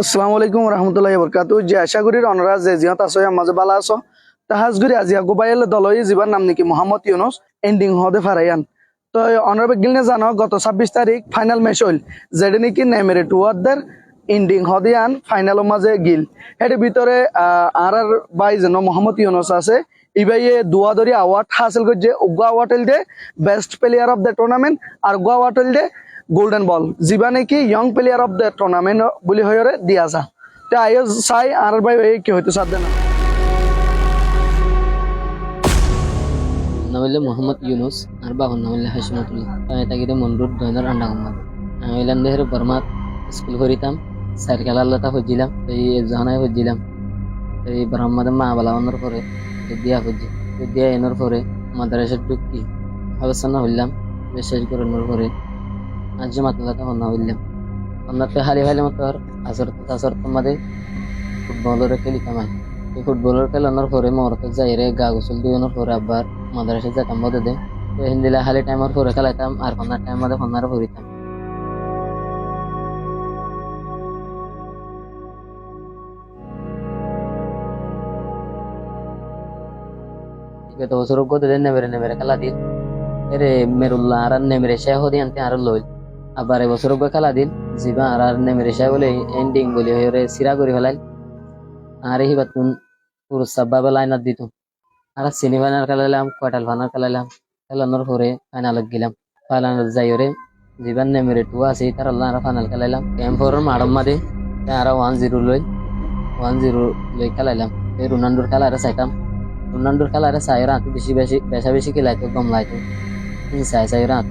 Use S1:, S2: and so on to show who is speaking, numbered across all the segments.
S1: আসসালামু আলাইকুম রহমতুল্লাহি বরকাতু। যে আশা করি অনরা যে জিহত আছো মাঝে বালা আছো তাহাজ করি আজি গোবাইল দলই জীবন নাম নাকি মোহাম্মদ ইউনুস এন্ডিং হদে ফারাইয়ান। তো অনারবে গিলনে জানো গত 26 তারিখ ফাইনাল ম্যাচ হইল যেটা নাকি নেমেরে টুয়ারদের এন্ডিং হদিয়ান ফাইনালের মাঝে গিল এর ভিতরে আর আর বাই যেন মোহাম্মদ ইউনুস আছে ইবাইয়ে দুয়াদরি অ্যাওয়ার্ড হাসিল করছে। উগা অ্যাওয়ার্ড হইল best player of the tournament আর গো অ্যাওয়ার্ড হইল গোল্ডেন বল যিবা নাকি young player of the tournament বলি হয়ে দিয়া যা। তো আইও চাই আর ভাই কি হইতো সাথে না।
S2: nawile Muhammad Yunus arba nawile Hashmatullah tagide monrud doinar anda gammad nawilan deher barmat school koritam sarkal allata hojjilam ei examay hojjilam ei brahmad ma bala onor pore dia enor pore madrasha tukki habasana hollam বিশ্বাস করে নর পরে আজ মাতলাটা হন্না হইলাম অন্যতে হালি হালি মতর আসর তোমাদের ফুটবলের খেলিতাম। এই ফুটবলের খেলানোর পরে মরতে যাই রে গা গোসল দুজনের পরে আবার মাদ্রাসা যেতাম বোধ দে তো হিন্দিলা খালি টাইমের পরে খেলাইতাম আর ফোনার টাইম মধ্যে ফোনারে পড়িতাম। গত বছর গত দিন নেবেরে খেলা দিল এরে মেরুল্লাহ আর নেমেরে শেহ হদি আনতে আর লইল আবার এবছর খেলা দিল জিবা আর নেমেরে শেহ বলে এন্ডিং বলে হয়ে সিরা করে ফেলাইল আর এই বাতুন পুরো সাব্বাবে লাইনার দিত আর সেমিফাইনাল খেলাইলাম কোয়ার্টার ফাইনাল খেলানোর পরে ফাইনালত গেলাম। ফাইনালত যাই ওরে জীবন নেমেরে টু আছে তার আল্লাহ আর ফাইনাল খেলাইলাম ক্যাম্প ফোর মাডম মাদে আর 1-0 লই খেলাইলাম। এই রোনাল্ডোর খেলারে চাইতাম রোনাল্ডোর খেলারে চাই রাত বেশি খেলাইতো কম লাইতো চাই রাত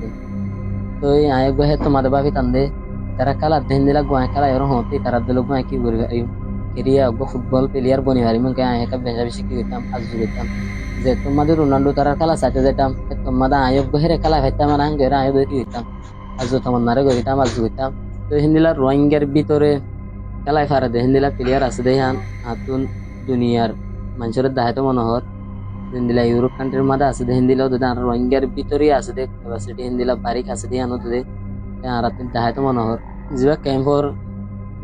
S2: তো এই আয়োগ হে তোমাদের ভাবি টান্দে তারা খেলা দিন দিলা গোয়া খেলা এর হতে তারা দিল গোয়া কি করবে কেরিয়া গো ফুটবল প্লেয়ার বনি হারি মন কে আয়কা বেশি কি হইতাম আজ হইতাম যে তোমাদের রোনাল্ডো তারা খেলা চাইতে যেতাম তোমাদের আয়োগ হেরে খেলা হইতাম আর আঙ্গের আয়োগ হইতাম আজ তোমার নারে হইতাম আজ হইতাম। তো হিন্দিলা রোহিঙ্গার ভিতরে খেলায় ফারে দে হিন্দিলা প্লেয়ার আছে দেহান হাতুন দুনিয়ার মানুষের দায়িত্ব মনোহর হিন্দিলা ইউরোপ কান্ট্রির মধ্যে আছে দে হিন্দিলাও দে আর রোহিঙ্গার ভিতরে আছে দে ক্যাপাসিটি হিন্দিলা বারিক আছে দে আনো দে আর দায়িত্ব মনোহর যেবা ক্যাম্পর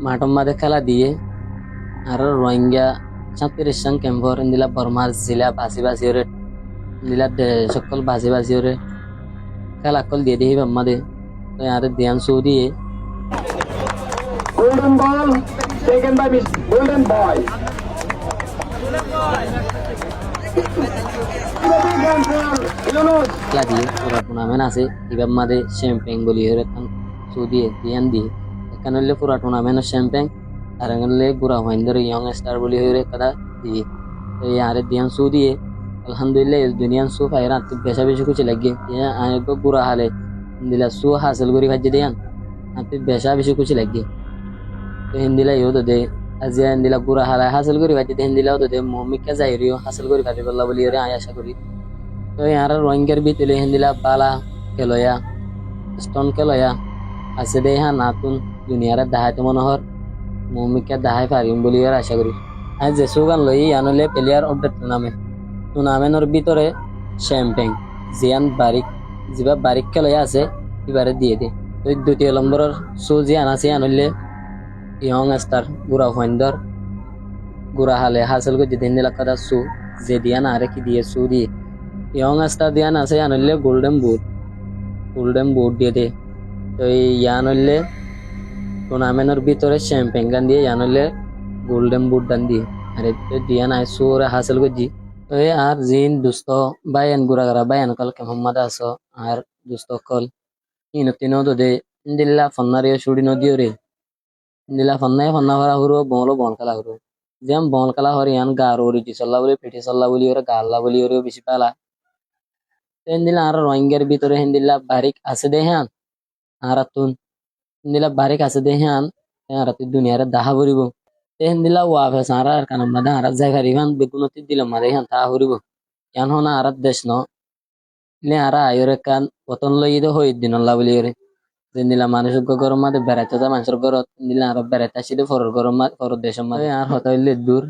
S2: মাঠের মাঝে খেলা দিয়ে আর রোহিঙ্গা 37 ক্যাম্পর ইন্দিলা বর্মার জিলা বাসি ওরে ইন্দিলা সকল বাসি ওরে খেলা কল দিয়ে দিই বাম্মাদে তো আর ধ্যান সৌদিয়ে
S3: golden ball taken by Miss Golden Boy.
S2: খেলা দিয়ে পুরা টুর্নামেন্ট আছে এবার মাদে শ্যাম্পেন বলি হরে সৌদিয়ে ধ্যান দিয়ে এখানে হলে পুরা টুর্নামেন্ট শ্যাম্পেন আর হলে বুড়া হইন্দর ইয়ং স্টার বলি হরে কথা দিয়ে এই আরে ধ্যান সৌদিয়ে আলহামদুলিল্লাহ দুনিয়ান সু পায়রা বেশি কিছু লাগে আয় বুড়া হালে দিলা সু হাসিল করি ভাজ্য দেয়ান আতে বেশি কিছু লাগে তো হিন্দিলা ইও তো দে আজি হিন্দিলা বুড়া হালে হাসিল করি ভাজ্য দে হিন্দিলাও তো দে মমিকা যাইরিও হাসিল করি ভাবি বল্লা বলি ওরে আয় আশা করি। তো আর রোহিঙ্গার ভিতরে হিন্দিলা বালা খেলয়া স্টোন খেলয়া আছে দে হ্যাঁ নাতুন দুনিয়ার দাহাইতে মনোহর মমিকা দাহাই পারিম বলি ওর আশা করি। আজ যে সুগান লই আনলে প্লেয়ার অফ দ্য টুর্নামেন্টের ভিতরে শ্যাম্পেন জিয়ান বারিক যিবা বারিক খেলয়া আছে এবারে দিয়ে দে। তো দ্বিতীয় নম্বরের সু জিয়ান আছে আনলে ইয়ং স্টার গুড়া হইন্দর গুড়া হালে হাসিল করে দিন দিলা কথা সু যে দিয়া না রেখে দিয়ে সু দিয়ে ইয়ং স্টার দিয়া আছে আনলে গোল্ডেন বুট দিয়ে দে। তো ইয়ান হইলে টুর্নামেন্টের ভিতরে শ্যাম্পেন গান দিয়ে ইয়ান হইলে গোল্ডেন বুট দান দিয়ে আরে দিয়া নাই সু ওরা হাসিল করছি। তো আর জিন দুস্থ বায়ান গুড়াগারা বায়ান কল কে মোহাম্মদ আসো আর দুস্থ কল তিনো দে দিল্লা ফন্নারিও ছুড়ি নদীও রে দিলা ফন্না ভরা হুরো বল খেলা হুরো যেম বল খেলা হরি আন গার ওরি চল্লা বলি পিঠি চল্লা বলি ওরে গাল্লা বলি ওরে বেশি পালা দিলা আর রোহিঙ্গার ভিতরে হিন্দিল্লা বারিক আছে দে হ্যান আর তুন হিন্দিলা বারিক আছে দে হ্যান আর দুনিয়ারে দাহা ভরিব হিন্দিলা ওয়াফে সারা আর কানাম মাদা আর জায়গা রিভান বেগুনতি দিলাম মাদে হ্যান তা হরিব ইয়ান হনা আর দেশ ন লে আর আয়রে কান পতন লই দে হই দিন আল্লাহ বলি ওরে দিলা মানুষ গরম মাদে বেড়াইতে যা মানুষের ঘরত দিলা আর বেড়াইতে আসি দে ফরর গরম ফরর দেশের মাদে আর হতা হইলে দূর